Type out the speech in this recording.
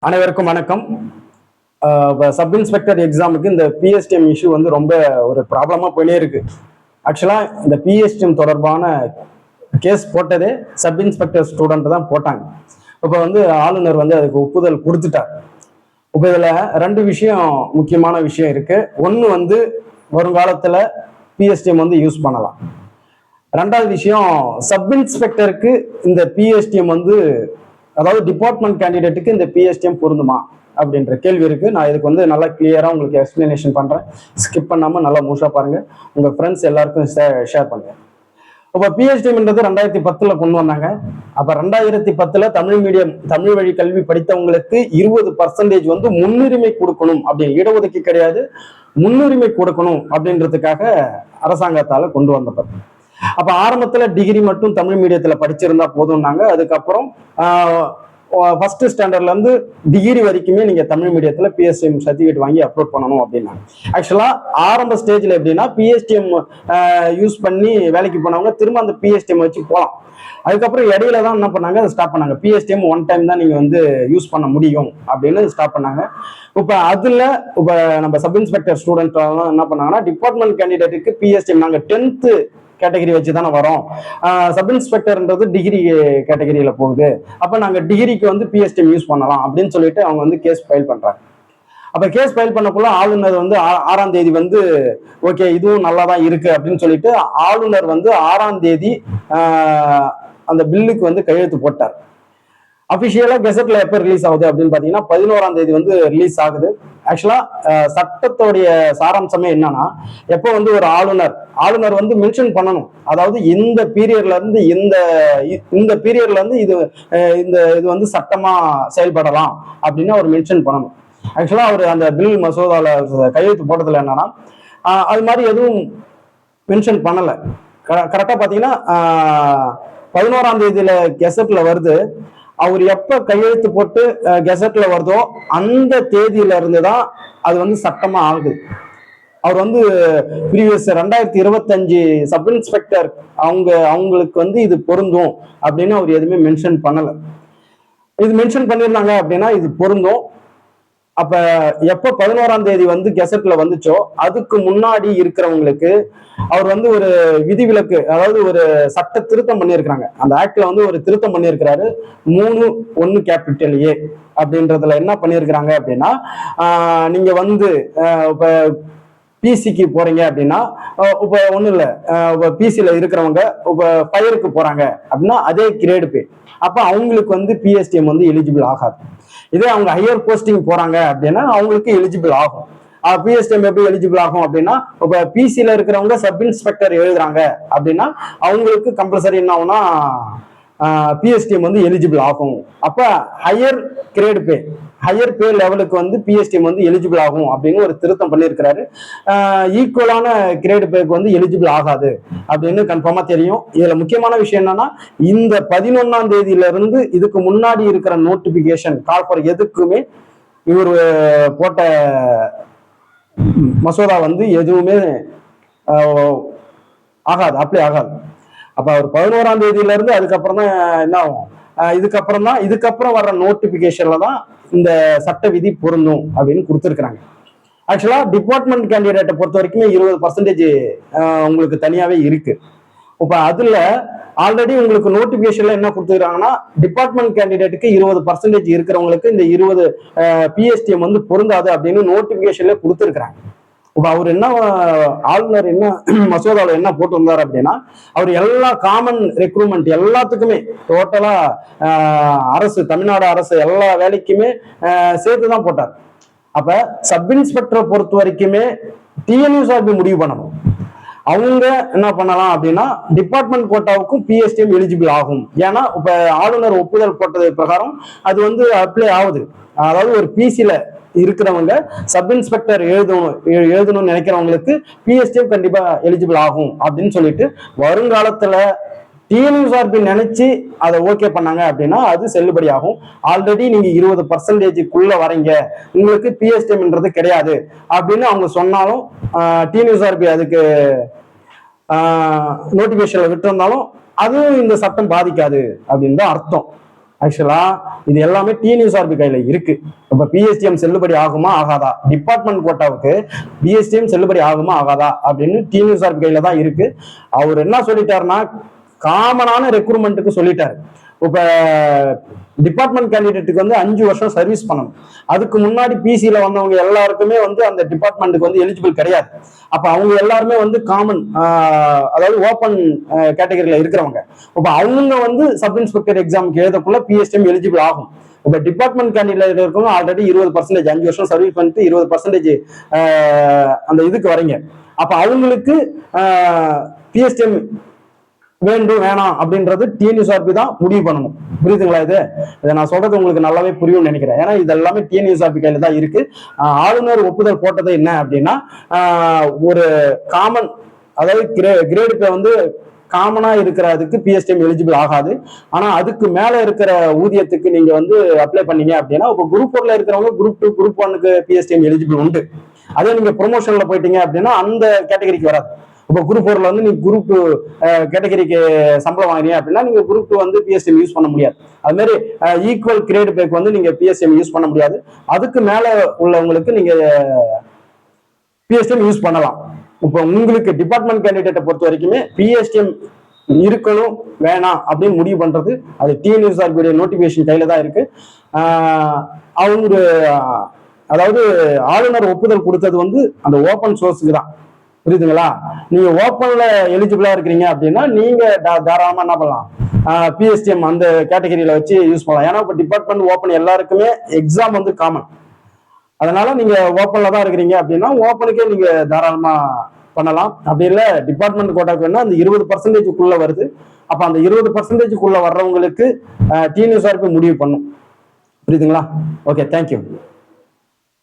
அனைவருக்கும் வணக்கம். Sub inspector எக்ஸாமுக்கு இந்த பிஎஸ்டிஎம் இஷ்யூ வந்து ரொம்ப ஒரு ப்ராப்ளமா போயினே இருக்கு. ஆக்சுவலா இந்த பிஎஸ்டிஎம் தொடர்பான கேஸ் போட்டதே சப் இன்ஸ்பெக்டர் ஸ்டூடெண்ட் தான் போட்டாங்க. இப்போ வந்து ஆளுநர் வந்து அதுக்கு ஒப்புதல் கொடுத்துட்டார். இப்போ இதுல ரெண்டு விஷயம், முக்கியமான விஷயம் இருக்கு. ஒன்று வந்து வருங்காலத்துல பிஎஸ்டிஎம் வந்து யூஸ் பண்ணலாம். ரெண்டாவது விஷயம், சப் இன்ஸ்பெக்டருக்கு இந்த பிஎஸ்டிஎம் வந்து, அதாவது டிபார்ட்மெண்ட் கேண்டிடேட்டுக்கு இந்த பிஎஸ்டிஎம் பொருந்துமா அப்படின்ற கேள்வி இருக்கு. நான் இதுக்கு வந்து நல்லா கிளியரா உங்களுக்கு எக்ஸ்பிளனேஷன் பண்றேன். ஸ்கிப் பண்ணாம நல்லா மூஷா பாருங்க, உங்க ஃப்ரெண்ட்ஸ் எல்லாருக்கும் ஷேர் பண்ணுங்க. இப்போ பிஎஸ்டிஎம்ன்றது 2010 கொண்டு வந்தாங்க. அப்ப 2010 தமிழ் வழி கல்வி படித்தவங்களுக்கு 20% வந்து முன்னுரிமை கொடுக்கணும் அப்படின்னு, இடஒதுக்கீடு கிடையாது, முன்னுரிமை கொடுக்கணும் அப்படின்றதுக்காக அரசாங்கத்தால கொண்டு வந்தப்ப, அப்ப ஆரம்பத்துல டிகிரி மட்டும் தமிழ் மீடியத்துல படிச்சிருந்தா போதும்னாங்க. அதுக்கப்புறம் ஃபர்ஸ்ட் ஸ்டாண்டர்ட்ல இருந்து டிகிரி வரைக்குமே நீங்க தமிழ் மீடியத்துல பிஎஸ்டிஎம் சர்டிஃபிகேட் வாங்கி அப்லோட் பண்ணணும் அப்படின்னாங்க. ஆக்சுவலா ஆரம்ப ஸ்டேஜ்ல எப்படின்னா, பிஎஸ்டிஎம் யூஸ் பண்ணி வேலைக்கு போனவங்க திரும்ப அந்த பிஎஸ்டிஎம் வச்சு போகலாம். அதுக்கப்புறம் இடையில தான் என்ன பண்ணாங்க, அதை ஸ்டாப் பண்ணாங்க. பிஎஸ்டிஎம் ஒன் டைம் தான் நீங்க வந்து யூஸ் பண்ண முடியும் அப்படின்னு ஸ்டாப் பண்ணாங்க. இப்ப அதுல இப்ப நம்ம சப் இன்ஸ்பெக்டர் ஸ்டூடெண்ட் என்ன பண்ணாங்கன்னா, டிபார்ட்மெண்ட் கேண்டிடேட்டுக்கு பிஎஸ்டிஎம் நாங்க 10th கேட்டகரி வச்சு தானே வரோம், சப் இன்ஸ்பெக்டர்ன்றது டிகிரி கேட்டகரியில போகுது, அப்ப நாங்க டிகிரிக்கு வந்து பிஎஸ்டிஎம் யூஸ் பண்ணலாம் அப்படின்னு சொல்லிட்டு அவங்க வந்து கேஸ் ஃபைல் பண்றாங்க. அப்ப கேஸ் ஃபைல் பண்ணக்குள்ள ஆளுநர் வந்து 6ஆம் தேதி வந்து ஓகே இதுவும் நல்லா தான் இருக்கு அப்படின்னு சொல்லிட்டு ஆளுநர் வந்து 6ஆம் தேதி அந்த பில்லுக்கு வந்து கையெழுத்து போட்டார். அபிஷியலா கெசட்ல எப்ப ரிலீஸ் ஆகுது அப்படின்னு பாத்தீங்கன்னா 11ஆம் தேதி வந்து ரிலீஸ் ஆகுது. ஆக்சுவலா சட்டத்தோடைய சாராம்சமே என்னன்னா, எப்போ வந்து ஒரு ஆளுநர் வந்து மென்ஷன் பண்ணணும், அதாவது இந்த பீரியட்ல இருந்து இந்த பீரியட்ல இருந்து இது வந்து சட்டமா செயல்படலாம் அப்படின்னு அவர் மென்ஷன் பண்ணணும். ஆக்சுவலா அவர் அந்த பில் மசோதால கையெழுத்து போட்டதுல என்னன்னா, அது மாதிரி எதுவும் மென்ஷன் பண்ணல. கரெக்டா பாத்தீங்கன்னா 11ஆம் தேதியில கெசட்ல வருது. அவர் எப்ப கையெழுத்து போட்டு கெசட்ல வருதோ அந்த தேதியில இருந்துதான் அது வந்து சட்டமா ஆகுது. அவர் வந்து ப்ரீவியஸ் 2025 சப் இன்ஸ்பெக்டர் அவங்களுக்கு வந்து இது பொருந்தும் அப்படின்னு அவர் எதுவுமே மென்ஷன் பண்ணல. இது மென்ஷன் பண்ணிருந்தாங்க அப்படின்னா இது பொருந்தும். அப்ப எப்ப 11ஆம் தேதி வந்து கெசட்ல வந்துச்சோ அதுக்கு முன்னாடி இருக்கிறவங்களுக்கு அவர் வந்து ஒரு விதிவிலக்கு, அதாவது ஒரு சட்ட திருத்தம் பண்ணியிருக்கிறாங்க. அந்த ஆக்ட்ல வந்து ஒரு திருத்தம் பண்ணியிருக்கிறாரு. 3(1) அப்படின்றதுல என்ன பண்ணியிருக்கிறாங்க அப்படின்னா, நீங்க வந்து இப்ப பிசிக்கு போறீங்க அப்படின்னா, இப்ப ஒண்ணும் இல்லை, பிசில இருக்கிறவங்க இப்ப ஃபயருக்கு போறாங்க அப்படின்னா அதே கிரேடு பே, அப்ப அவங்களுக்கு வந்து பிஎஸ்டிஎம் வந்து எலிஜிபிள் ஆகாது. இதே அவங்க ஹையர் போஸ்டிங் போறாங்க அப்படின்னா அவங்களுக்கு எலிஜிபிள் ஆகும். பிஎஸ்டிஎம் எப்படி எலிஜிபிள் ஆகும் அப்படின்னா, இப்ப பிசில இருக்கிறவங்க சப் இன்ஸ்பெக்டர் எழுதுறாங்க அப்படின்னா அவங்களுக்கு கம்பல்சரி என்ன ஆகும்னா பிஎஸ்டிஎம் வந்து எலிஜிபிள் ஆகும். அப்ப ஹையர் பே லெவலுக்கு வந்து பிஎஸ்டிஎம் வந்து எலிஜிபிள் ஆகும் அப்படின்னு ஒரு திருத்தம் பண்ணியிருக்கிறாரு. ஈக்குவலான கிரேடு பேக்கு வந்து எலிஜிபிள் ஆகாது அப்படின்னு கன்ஃபார்மா தெரியும். இதுல முக்கியமான விஷயம் என்னன்னா, இந்த 11ஆம் தேதியில இருந்து இதுக்கு முன்னாடி இருக்கிற நோட்டிபிகேஷன் கால் ஃபார் எதுக்குமே இவர் போட்ட மசோதா வந்து எதுவுமே ஆகாது, அப்ளை ஆகாது. அப்ப அவர் 11ஆம் தேதியில இருந்து அதுக்கப்புறம் தான் என்ன ஆகும், இதுக்கப்புறம் வர்ற நோட்டிபிகேஷன்ல தான் இந்த சட்ட விதி பொருந்தும் அப்படின்னு கொடுத்துருக்காங்க. ஆக்சுவலா டிபார்ட்மெண்ட் கேண்டிடேட்டை பொறுத்த வரைக்குமே 20% உங்களுக்கு தனியாவே இருக்கு. இப்ப அதுல ஆல்ரெடி உங்களுக்கு நோட்டிபிகேஷன்ல என்ன கொடுத்துருக்காங்கன்னா, டிபார்ட்மெண்ட் கேண்டிடேட்டுக்கு 20% இருக்கிறவங்களுக்கு இந்த 20 பிஎஸ்டிஎம் வந்து பொருந்தாது அப்படின்னு நோட்டிபிகேஷன்ல கொடுத்துருக்காங்க. இப்ப அவர் என்ன, ஆளுநர் என்ன மசோதாவில் என்ன போட்டு வந்தார் அப்படின்னா, அவர் எல்லா காமன் ரெக்ரூட்மெண்ட் எல்லாத்துக்குமே டோட்டலா தமிழ்நாடு அரசு எல்லா வேலைக்குமே சேர்த்துதான் போட்டார். அப்ப சப் இன்ஸ்பெக்டரை பொறுத்த வரைக்குமே டிஎன்யூஎஸ்ஆர்பி முடிவு பண்ணணும். அவங்க என்ன பண்ணலாம் அப்படின்னா, டிபார்ட்மெண்ட் கோட்டாவுக்கும் பிஎஸ்டிஎம் எலிஜிபிள் ஆகும். ஏன்னா இப்ப ஆளுநர் ஒப்புதல் போட்டது பிரகாரம் அது வந்து அப்ளை ஆகுது. அதாவது ஒரு பிசில இருக்கிறவங்க சப் இன்ஸ்பெக்டர் எழுதணும்னு நினைக்கிறவங்களுக்கு பிஎஸ்டிஎம் கண்டிப்பா எலிஜிபிள் ஆகும் அப்படின்னு சொல்லிட்டு வருங்காலத்துல டிஎன்யூஎஸ்ஆர்பி நினைச்சு அதை ஓகே பண்ணாங்க அப்படின்னா அது செல்லுபடி ஆகும். ஆல்ரெடி நீங்க 20%க்குள்ள வரீங்க, உங்களுக்கு பிஎஸ்டிஎம்ன்றது கிடையாது அப்படின்னு அவங்க சொன்னாலும், டிஎன்யூஎஸ்ஆர்பி அதுக்கு நோட்டிபிகேஷன்ல விட்டு இருந்தாலும் அதுவும் இந்த சட்டம் பாதிக்காது அப்படின்னு தான் அர்த்தம். ஆக்சுவலா இது எல்லாமே டிஎன்யூஎஸ்ஆர்பி கையில இருக்கு. இப்ப பிஎஸ்டிஎம் செல்லுபடி ஆகுமா ஆகாதா, டிபார்ட்மெண்ட் கோட்டாவுக்கு பிஎஸ்டிஎம் செல்லுபடி ஆகுமா ஆகாதா அப்படின்னு டிஎன்யூஎஸ்ஆர்பி கையில தான் இருக்கு. அவர் என்ன சொல்லிட்டாருன்னா காமனான ரெக்ரூட்மெண்ட்டுக்கு சொல்லிட்டாரு. இப்ப டிபார்ட்மெண்ட் கேண்டிடேட்டுக்கு வந்து 5 வருஷம் சர்வீஸ் பண்ணணும். அதுக்கு முன்னாடி பிசியில வந்தவங்க எல்லாருக்குமே வந்து அந்த டிபார்ட்மெண்ட்டுக்கு வந்து எலிஜிபிள் கிடையாது. அப்ப அவங்க எல்லாருமே வந்து காமன், அதாவது ஓப்பன் கேட்டகரியில இருக்கிறவங்க. இப்ப அவங்க வந்து சப் இன்ஸ்பெக்டர் எக்ஸாமுக்கு எழுதக்குள்ள பிஎஸ்டிஎம் எலிஜிபிள் ஆகும். இப்ப டிபார்ட்மெண்ட் கேண்டிடேட் இருக்கவங்க ஆல்ரெடி 20% 5 வருஷம் சர்வீஸ் பண்ணிட்டு 20% அந்த இதுக்கு வரீங்க. அப்ப அவங்களுக்கு பிஎஸ்டிஎம் வேண்டும் வேணாம் அப்படின்றது டிஎன்யூஎஸ்ஆர்பி தான் முடிவு பண்ணணும். புரியுதுங்களா? இதை நான் சொல்றது உங்களுக்கு நல்லாவே புரியும்னு நினைக்கிறேன். ஏன்னா இது எல்லாமே டிஎன்யூஎஸ்ஆர்பி கையில தான் இருக்கு. ஆளுநர் ஒப்புதல் போட்டது என்ன அப்படின்னா, ஒரு காமன், அதாவது கிரேடு பே வந்து காமனா இருக்கிறதுக்கு பிஎஸ்டிஎம் எலிஜிபிள் ஆகாது. ஆனா அதுக்கு மேல இருக்கிற ஊதியத்துக்கு நீங்க வந்து அப்ளை பண்ணீங்க அப்படின்னா, இப்போ குரூப் 4ல இருக்கிறவங்க குரூப் 2 குரூப் 1க்கு பிஎஸ்டிஎம் எலிஜிபிள் உண்டு. அதே நீங்க ப்ரொமோஷன்ல போயிட்டீங்க அப்படின்னா அந்த கேட்டகரிக்கு வராது. இப்போ குரூப் 4ல வந்து நீங்க குரூப் 2 கேட்டகரிக்கு சம்பளம் வாங்குறீங்க அப்படின்னா நீங்க குரூப் 2 வந்து பிஎஸ்டிஎம் யூஸ் பண்ண முடியாது. அது மாதிரி ஈக்குவல் கிரேட் பேக்கு வந்து நீங்க பிஎஸ்டிஎம் யூஸ் பண்ண முடியாது. அதுக்கு மேல உள்ளவங்களுக்கு நீங்க பிஎஸ்டிஎம் யூஸ் பண்ணலாம். இப்போ உங்களுக்கு டிபார்ட்மெண்ட் கேண்டிடேட்டை பொறுத்த வரைக்குமே பிஎஸ்டிஎம் இருக்கணும் வேணாம் அப்படின்னு முடிவு பண்றது அது டிஎன்யூஎஸ்ஆர்பி நோட்டிபிகேஷன் கையில தான் இருக்கு. அவங்க அதாவது ஆளுநர் ஒப்புதல் கொடுத்தது வந்து அந்த ஓப்பன் சோர்ஸுக்கு தான். புரியுதுங்களா? நீங்க ஓப்பன்ல எலிஜிபிளா இருக்கிறீங்க அப்படின்னா நீங்க தாராளமா என்ன பண்ணலாம், பிஎஸ்டிஎம் அந்த கேட்டகரியில வச்சு யூஸ் பண்ணலாம். ஏன்னா இப்போ டிபார்ட்மெண்ட் ஓப்பன் எல்லாருக்குமே எக்ஸாம் வந்து காமன். அதனால நீங்க ஓப்பன்ல தான் இருக்கிறீங்க அப்படின்னா ஓப்பனுக்கே நீங்க தாராளமா பண்ணலாம். அப்படி இல்லை டிபார்ட்மெண்ட் கோட்டாக்கு வேணா அந்த 20%க்குள்ள வருது. அப்ப அந்த 20%க்குள்ள வர்றவங்களுக்கு டிஎன்யூஎஸ்ஆர்பி முடிவு பண்ணும். புரியுதுங்களா? Okay, thank you.